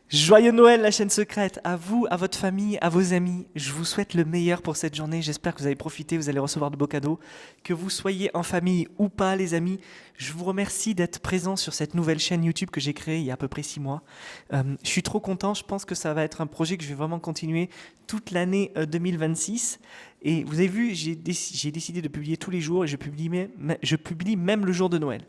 Joyeux Noël, la chaîne secrète, à vous, à votre famille, à vos amis. Je vous souhaite le meilleur pour cette journée. J'espère que vous allez profiter, vous allez recevoir de beaux cadeaux. Que vous soyez en famille ou pas, les amis, je vous remercie d'être présents sur cette nouvelle chaîne YouTube que j'ai créée il y a à peu près 6 mois. Je suis trop content, je pense que ça va être un projet que je vais vraiment continuer toute l'année 2026. Et vous avez vu, j'ai décidé de publier tous les jours et je publie même le jour de Noël.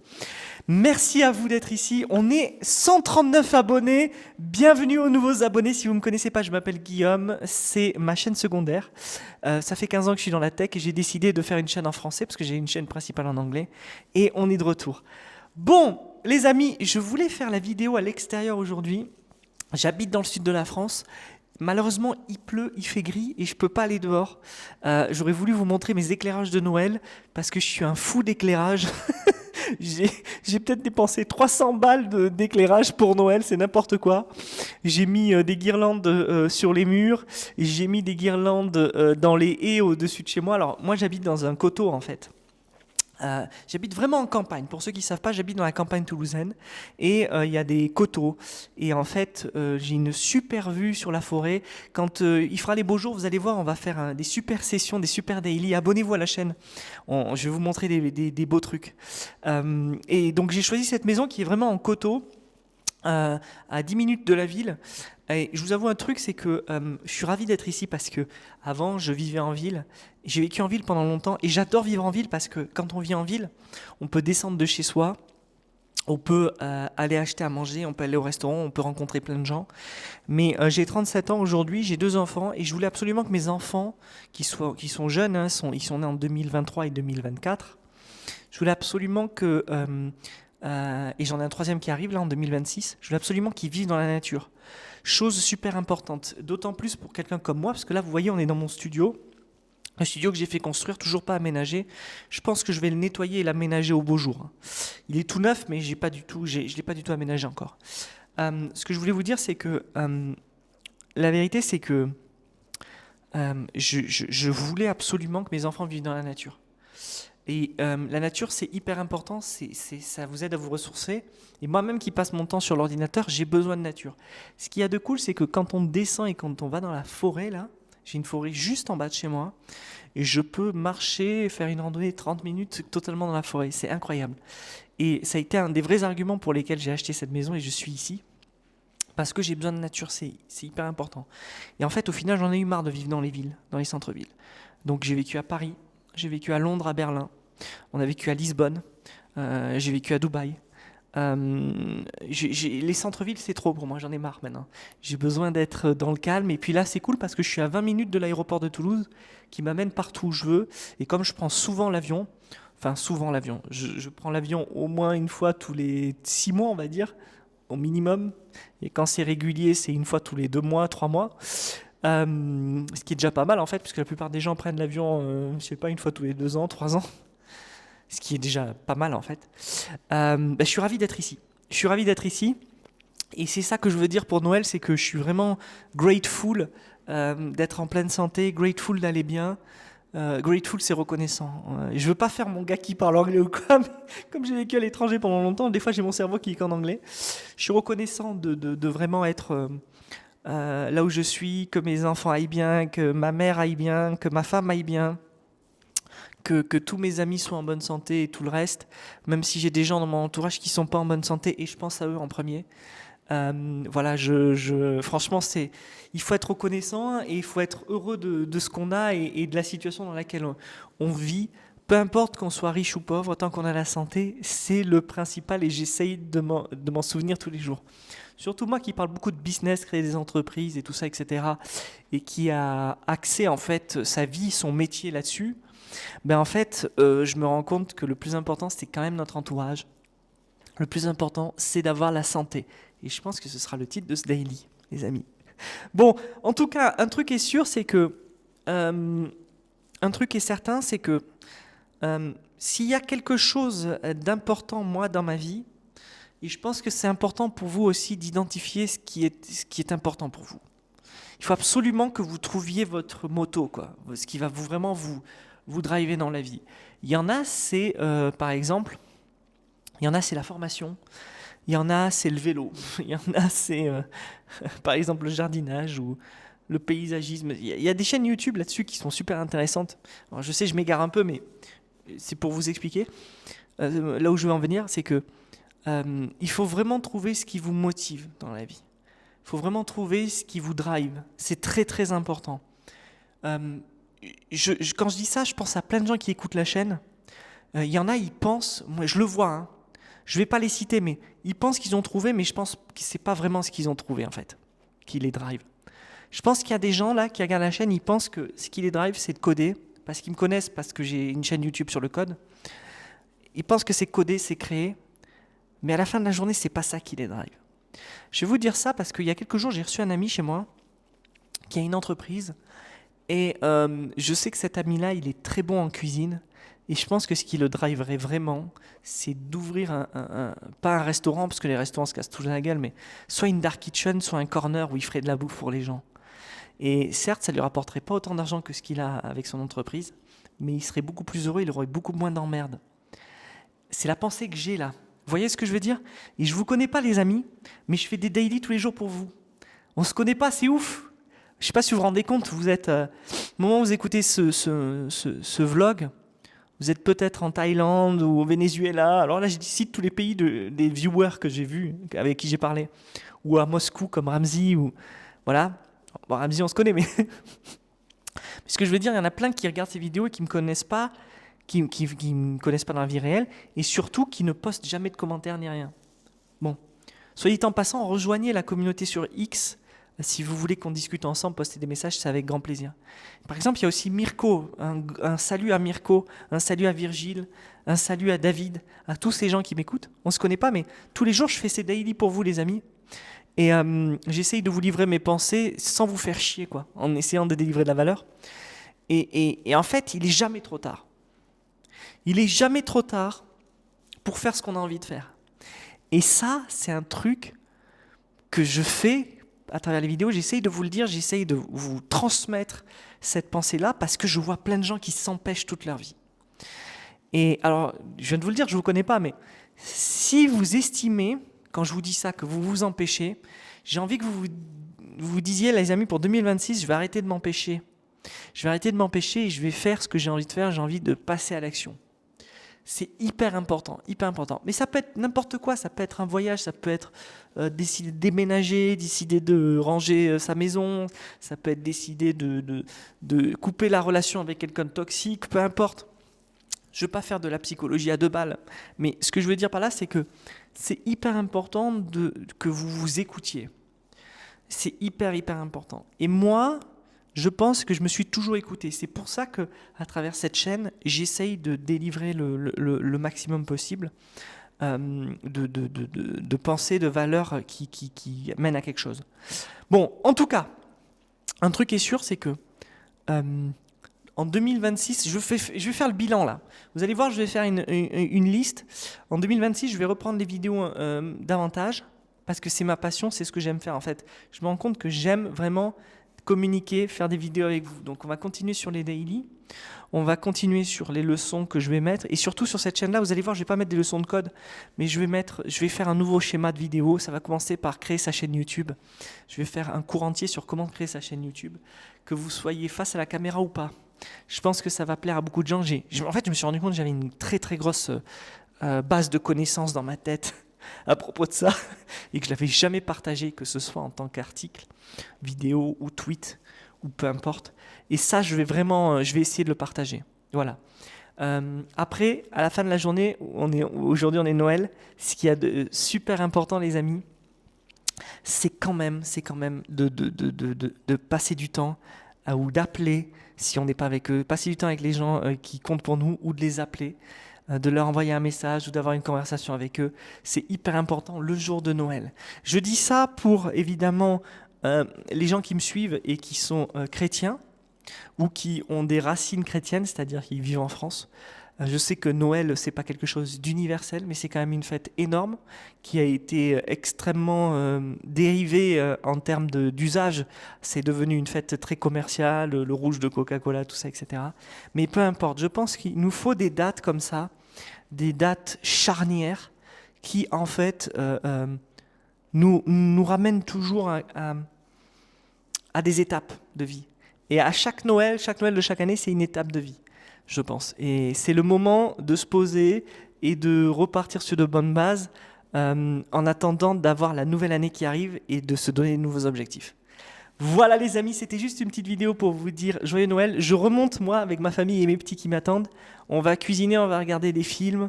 Merci à vous d'être ici. On est 139 abonnés. Bienvenue aux nouveaux abonnés. Si vous ne me connaissez pas, je m'appelle Guillaume. C'est ma chaîne secondaire. Ça fait 15 ans que je suis dans la tech et j'ai décidé de faire une chaîne en français parce que j'ai une chaîne principale en anglais. Et on est de retour. Bon, les amis, je voulais faire la vidéo à l'extérieur aujourd'hui. J'habite dans le sud de la France. Malheureusement, il pleut, il fait gris et je peux pas aller dehors. J'aurais voulu vous montrer mes éclairages de Noël parce que je suis un fou d'éclairage. J'ai peut-être dépensé 300 balles d'éclairage pour Noël, c'est n'importe quoi. J'ai mis des guirlandes sur les murs, j'ai mis des guirlandes dans les haies au-dessus de chez moi. Alors moi j'habite dans un coteau en fait. J'habite vraiment en campagne. Pour ceux qui ne savent pas, j'habite dans la campagne toulousaine et il y a des coteaux. Et en fait, j'ai une super vue sur la forêt. Quand il fera les beaux jours, vous allez voir, on va faire des super sessions, des super daily. Abonnez-vous à la chaîne. Je vais vous montrer des beaux trucs. Et donc j'ai choisi cette maison qui est vraiment en coteau. À 10 minutes de la ville. Et je vous avoue un truc, c'est que je suis ravi d'être ici parce que avant je vivais en ville. J'ai vécu en ville pendant longtemps et j'adore vivre en ville parce que quand on vit en ville, on peut descendre de chez soi, on peut aller acheter à manger, on peut aller au restaurant, on peut rencontrer plein de gens. Mais j'ai 37 ans aujourd'hui, j'ai 2 enfants et je voulais absolument que mes enfants, qui sont jeunes, hein, ils sont nés en 2023 et 2024, je voulais absolument que et j'en ai un troisième qui arrive là en 2026. Je veux absolument qu'ils vivent dans la nature. Chose super importante, d'autant plus pour quelqu'un comme moi, parce que là, vous voyez, on est dans mon studio. Un studio que j'ai fait construire, toujours pas aménagé. Je pense que je vais le nettoyer et l'aménager au beau jour. Il est tout neuf, mais je l'ai pas du tout aménagé encore. Ce que je voulais vous dire, c'est que la vérité, c'est que je voulais absolument que mes enfants vivent dans la nature. Et la nature, c'est hyper important, ça vous aide à vous ressourcer. Et moi-même qui passe mon temps sur l'ordinateur, j'ai besoin de nature. Ce qu'il y a de cool, c'est que quand on descend et quand on va dans la forêt, là, j'ai une forêt juste en bas de chez moi, et je peux marcher, faire une randonnée de 30 minutes totalement dans la forêt. C'est incroyable. Et ça a été un des vrais arguments pour lesquels j'ai acheté cette maison et je suis ici. Parce que j'ai besoin de nature, c'est hyper important. Et en fait, au final, j'en ai eu marre de vivre dans les villes, dans les centres-villes. Donc j'ai vécu à Paris, j'ai vécu à Londres, à Berlin, on a vécu à Lisbonne, j'ai vécu à Dubaï. Les centres-villes, c'est trop pour moi, j'en ai marre maintenant. J'ai besoin d'être dans le calme. Et puis là, c'est cool parce que je suis à 20 minutes de l'aéroport de Toulouse qui m'amène partout où je veux. Et comme je prends souvent l'avion, je prends l'avion au moins une fois tous les 6 mois, on va dire, au minimum. Et quand c'est régulier, c'est une fois tous les 2 mois, 3 mois. Ce qui est déjà pas mal en fait, puisque la plupart des gens prennent l'avion, je sais pas, une fois tous les 2 ans, 3 ans. Ce qui est déjà pas mal en fait. Je suis ravi d'être ici. Je suis ravi d'être ici. Et c'est ça que je veux dire pour Noël, c'est que je suis vraiment grateful d'être en pleine santé, grateful d'aller bien. Grateful, c'est reconnaissant. Je veux pas faire mon gars qui parle anglais ou quoi, mais comme j'ai vécu à l'étranger pendant longtemps, des fois j'ai mon cerveau qui est qu'en anglais. Je suis reconnaissant de vraiment être là où je suis, que mes enfants aillent bien, que ma mère aille bien, que ma femme aille bien, que tous mes amis soient en bonne santé et tout le reste, même si j'ai des gens dans mon entourage qui sont pas en bonne santé et je pense à eux en premier. Voilà, franchement, il faut être reconnaissant et il faut être heureux de ce qu'on a et de la situation dans laquelle on vit. Peu importe qu'on soit riche ou pauvre, tant qu'on a la santé, c'est le principal et j'essaye de m'en souvenir tous les jours. Surtout moi qui parle beaucoup de business, créer des entreprises et tout ça, etc. Et qui a axé en fait sa vie, son métier là-dessus. Ben en fait, je me rends compte que le plus important, c'est quand même notre entourage. Le plus important, c'est d'avoir la santé. Et je pense que ce sera le titre de ce daily, les amis. Bon, en tout cas, un truc est sûr, c'est que... un truc est certain, c'est que s'il y a quelque chose d'important, moi, dans ma vie, et je pense que c'est important pour vous aussi d'identifier ce qui est important pour vous. Il faut absolument que vous trouviez votre moto, quoi, ce qui va vraiment vous driver dans la vie. Il y en a, c'est, par exemple, il y en a, c'est la formation. Il y en a, c'est le vélo. Il y en a, c'est par exemple le jardinage ou le paysagisme. Il y a des chaînes YouTube là-dessus qui sont super intéressantes. Alors, je sais, je m'égare un peu, mais c'est pour vous expliquer. Là où je veux en venir, c'est que il faut vraiment trouver ce qui vous motive dans la vie. Il faut vraiment trouver ce qui vous drive. C'est très très important. Euh, quand je dis ça, je pense à plein de gens qui écoutent la chaîne. Il y en a, ils pensent, moi je le vois, hein, je ne vais pas les citer, mais ils pensent qu'ils ont trouvé, mais je pense que ce n'est pas vraiment ce qu'ils ont trouvé en fait, qui les drive. Je pense qu'il y a des gens là qui regardent la chaîne, ils pensent que ce qui les drive, c'est de coder, parce qu'ils me connaissent, parce que j'ai une chaîne YouTube sur le code. Ils pensent que c'est coder, c'est créer, mais à la fin de la journée, c'est pas ça qui les drive. Je vais vous dire ça parce qu'il y a quelques jours, j'ai reçu un ami chez moi qui a une entreprise et je sais que cet ami-là, il est très bon en cuisine et je pense que ce qui le driverait vraiment, c'est d'ouvrir pas un restaurant parce que les restaurants se cassent toujours la gueule, mais soit une dark kitchen, soit un corner où il ferait de la bouffe pour les gens. Et certes, ça lui rapporterait pas autant d'argent que ce qu'il a avec son entreprise, mais il serait beaucoup plus heureux, il aurait beaucoup moins d'emmerdes. C'est la pensée que j'ai là. Vous voyez ce que je veux dire? Et je vous connais pas les amis, mais je fais des daily tous les jours pour vous. On se connaît pas, c'est ouf. Je sais pas si vous vous rendez compte, vous êtes au moment où vous écoutez ce vlog, vous êtes peut-être en Thaïlande ou au Venezuela. Alors là, je cite tous les pays des viewers que j'ai vus, avec qui j'ai parlé, ou à Moscou comme Ramzi ou voilà. Bon, Ramzi, on se connaît, mais ce que je veux dire, il y en a plein qui regardent ces vidéos et qui me connaissent pas, qui me connaissent pas dans la vie réelle, et surtout qui ne postent jamais de commentaires ni rien. Bon, soyez en passant, rejoignez la communauté sur X. Si vous voulez qu'on discute ensemble, postez des messages, c'est avec grand plaisir. Par exemple, il y a aussi Mirko, un salut à Mirko, un salut à Virgile, un salut à David, à tous ces gens qui m'écoutent. On ne se connaît pas, mais tous les jours, je fais ces daily pour vous, les amis. Et j'essaye de vous livrer mes pensées sans vous faire chier, quoi, en essayant de délivrer de la valeur. Et en fait, il n'est jamais trop tard. Il n'est jamais trop tard pour faire ce qu'on a envie de faire. Et ça, c'est un truc que je fais à travers les vidéos. J'essaye de vous le dire, j'essaye de vous transmettre cette pensée-là parce que je vois plein de gens qui s'empêchent toute leur vie. Et alors, je viens de vous le dire, je ne vous connais pas, mais si vous estimez, quand je vous dis ça, que vous vous empêchez, j'ai envie que vous disiez, les amis, pour 2026, je vais arrêter de m'empêcher. Je vais arrêter de m'empêcher et je vais faire ce que j'ai envie de faire, j'ai envie de passer à l'action. C'est hyper important, hyper important. Mais ça peut être n'importe quoi, ça peut être un voyage, ça peut être décider de déménager, décider de ranger sa maison, ça peut être décider de couper la relation avec quelqu'un de toxique, peu importe. Je ne veux pas faire de la psychologie à 2 balles, mais ce que je veux dire par là, c'est que c'est hyper important que vous vous écoutiez. C'est hyper, hyper important. Et moi, je pense que je me suis toujours écouté. C'est pour ça que, à travers cette chaîne, j'essaye de délivrer le maximum possible de pensées, de valeurs qui mènent à quelque chose. Bon, en tout cas, un truc est sûr, c'est que en 2026, je vais faire le bilan là. Vous allez voir, je vais faire une liste. En 2026, je vais reprendre les vidéos davantage parce que c'est ma passion, c'est ce que j'aime faire en fait. Je me rends compte que j'aime vraiment communiquer, faire des vidéos avec vous. Donc on va continuer sur les daily, on va continuer sur les leçons que je vais mettre et surtout sur cette chaîne-là, vous allez voir, je vais pas mettre des leçons de code, mais je vais faire un nouveau schéma de vidéo. Ça va commencer par créer sa chaîne YouTube. Je vais faire un cours entier sur comment créer sa chaîne YouTube, que vous soyez face à la caméra ou pas. Je pense que ça va plaire à beaucoup de gens. En fait, je me suis rendu compte que j'avais une très très grosse base de connaissances dans ma tête à propos de ça et que je l'avais jamais partagé, que ce soit en tant qu'article, vidéo ou tweet ou peu importe. Et ça, je vais essayer de le partager. Voilà. Après, à la fin de la journée, aujourd'hui on est Noël. Ce qu'il y a de super important, les amis, c'est quand même de passer du temps ou d'appeler si on n'est pas avec eux, passer du temps avec les gens qui comptent pour nous ou de les appeler, de leur envoyer un message ou d'avoir une conversation avec eux. C'est hyper important le jour de Noël. Je dis ça pour évidemment les gens qui me suivent et qui sont chrétiens ou qui ont des racines chrétiennes, c'est-à-dire qui vivent en France. Je sais que Noël, c'est pas quelque chose d'universel, mais c'est quand même une fête énorme qui a été extrêmement dérivée en termes d'usage. C'est devenu une fête très commerciale, le rouge de Coca-Cola, tout ça, etc. Mais peu importe, je pense qu'il nous faut des dates comme ça, des dates charnières qui en fait nous ramènent toujours à des étapes de vie. Et à chaque Noël de chaque année, c'est une étape de vie, je pense. Et c'est le moment de se poser et de repartir sur de bonnes bases en attendant d'avoir la nouvelle année qui arrive et de se donner de nouveaux objectifs. Voilà les amis, c'était juste une petite vidéo pour vous dire joyeux Noël. Je remonte moi avec ma famille et mes petits qui m'attendent. On va cuisiner, on va regarder des films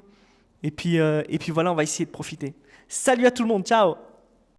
et puis voilà, on va essayer de profiter. Salut à tout le monde, ciao!